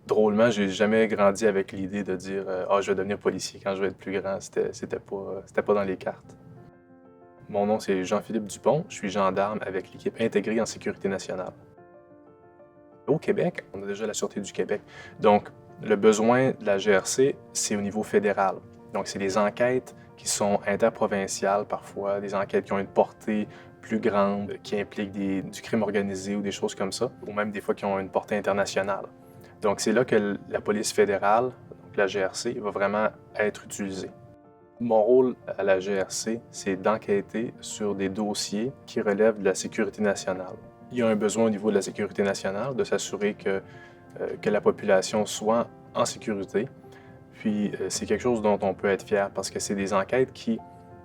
Drôlement, j'ai jamais grandi avec l'idée de dire Ah, je vais devenir policier quand je vais être plus grand. C'était pas dans les cartes. Mon nom, c'est Jean-Philippe Dupont. Je suis gendarme avec l'équipe intégrée en sécurité nationale. Au Québec, on a déjà la Sûreté du Québec. Donc, le besoin de la GRC, c'est au niveau fédéral. Donc, c'est des enquêtes qui sont interprovinciales parfois, des enquêtes qui ont une portée plus grande, qui impliquent du crime organisé ou des choses comme ça, ou même des fois qui ont une portée internationale. Donc, c'est là que la police fédérale, donc la GRC, va vraiment être utilisée. Mon rôle à la GRC, c'est d'enquêter sur des dossiers qui relèvent de la sécurité nationale. Il y a un besoin au niveau de la sécurité nationale de s'assurer que la population soit en sécurité. Puis c'est quelque chose dont on peut être fier parce que c'est des enquêtes qui,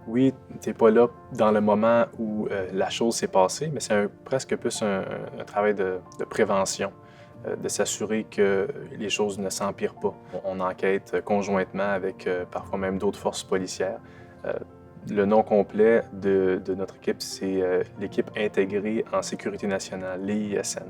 oui, tu n'es pas là dans le moment où la chose s'est passée, mais c'est presque plus un travail de prévention, de s'assurer que les choses ne s'empirent pas. On enquête conjointement avec parfois même d'autres forces policières. Le nom complet de notre équipe, c'est l'équipe intégrée en sécurité nationale, l'EISN.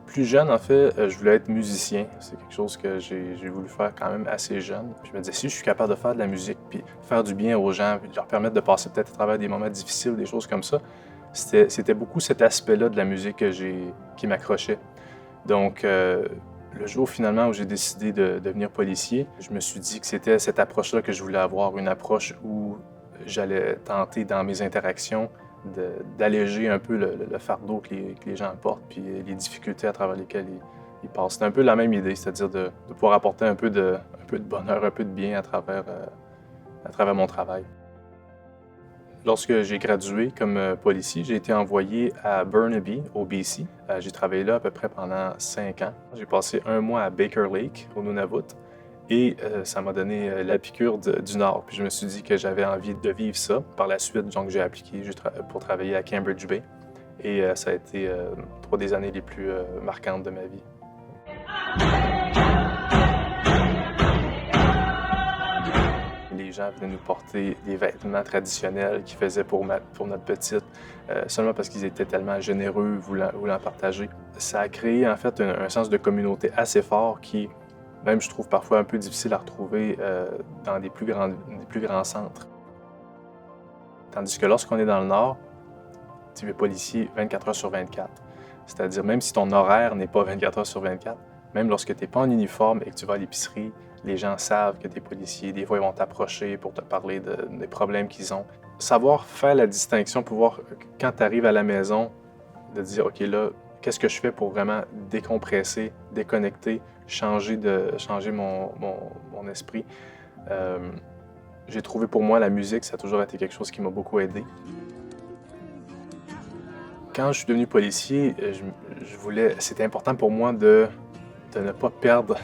Plus jeune, en fait, je voulais être musicien. C'est quelque chose que j'ai voulu faire quand même assez jeune. Je me disais, si je suis capable de faire de la musique, puis faire du bien aux gens, puis leur permettre de passer peut-être à travers des moments difficiles, des choses comme ça, c'était beaucoup cet aspect-là de la musique qui m'accrochait. Donc, le jour finalement où j'ai décidé de devenir policier, je me suis dit que c'était cette approche-là que je voulais avoir, une approche où j'allais tenter dans mes interactions d'alléger un peu le fardeau que les gens portent, puis les difficultés à travers lesquelles ils passent. C'est un peu la même idée, c'est-à-dire de pouvoir apporter un peu de bonheur, un peu de bien à travers mon travail. Lorsque j'ai gradué comme policier, j'ai été envoyé à Burnaby, au BC. J'ai travaillé là à peu près pendant 5 ans. J'ai passé 1 mois à Baker Lake, au Nunavut, et ça m'a donné la piqûre du Nord. Puis je me suis dit que j'avais envie de vivre ça. Par la suite, donc, j'ai appliqué pour travailler à Cambridge Bay, et ça a été 3 des années les plus marquantes de ma vie. Les gens venaient nous porter des vêtements traditionnels qu'ils faisaient pour notre petite, seulement parce qu'ils étaient tellement généreux, voulant partager. Ça a créé en fait un sens de communauté assez fort qui, même je trouve parfois un peu difficile à retrouver dans des plus grands centres. Tandis que lorsqu'on est dans le Nord, tu es policier 24 heures sur 24. C'est-à-dire, même si ton horaire n'est pas 24 heures sur 24, même lorsque tu n'es pas en uniforme et que tu vas à l'épicerie, les gens savent que tu es policier. Des fois, ils vont t'approcher pour te parler des problèmes qu'ils ont. Savoir faire la distinction, pouvoir, quand tu arrives à la maison, de dire, OK, là, qu'est-ce que je fais pour vraiment décompresser, déconnecter, changer mon esprit. J'ai trouvé pour moi la musique, ça a toujours été quelque chose qui m'a beaucoup aidé. Quand je suis devenu policier, c'était important pour moi de ne pas perdre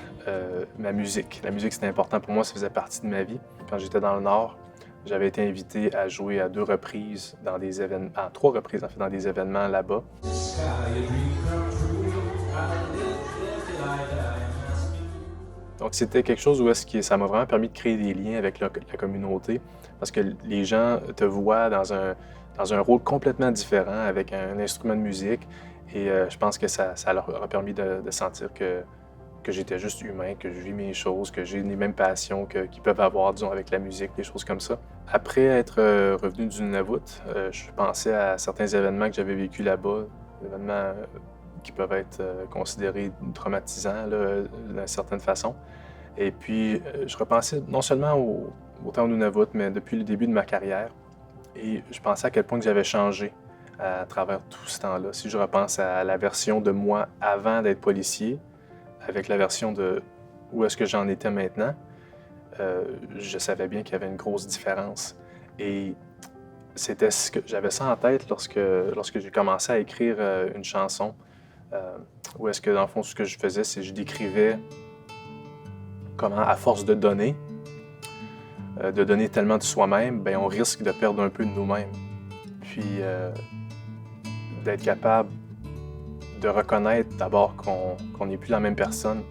ma musique. La musique, c'était important pour moi, ça faisait partie de ma vie. Quand j'étais dans le Nord, j'avais été invité à jouer à 2 reprises dans des événements, 3 reprises en fait, dans des événements là-bas. Donc c'était quelque chose où ça m'a vraiment permis de créer des liens avec la communauté, parce que les gens te voient dans un rôle complètement différent, avec un instrument de musique, et je pense que ça leur a permis de sentir que j'étais juste humain, que je vis mes choses, que j'ai les mêmes passions qu'ils peuvent avoir, disons, avec la musique, des choses comme ça. Après être revenu du Nunavut, je pensais à certains événements que j'avais vécus là-bas, événements qui peuvent être considérés traumatisants d'une certaine façon. Et puis, je repensais non seulement au temps au Nunavut, mais depuis le début de ma carrière. Et je pensais à quel point que j'avais changé à travers tout ce temps-là. Si je repense à la version de moi avant d'être policier, avec la version de où est-ce que j'en étais maintenant, je savais bien qu'il y avait une grosse différence. Et c'était j'avais ça en tête lorsque j'ai commencé à écrire une chanson, où est-ce que, dans le fond, ce que je faisais, c'est que je décrivais comment, à force de donner tellement de soi-même, bien, on risque de perdre un peu de nous-mêmes. Puis d'être capable de reconnaître d'abord qu'on n'est plus la même personne,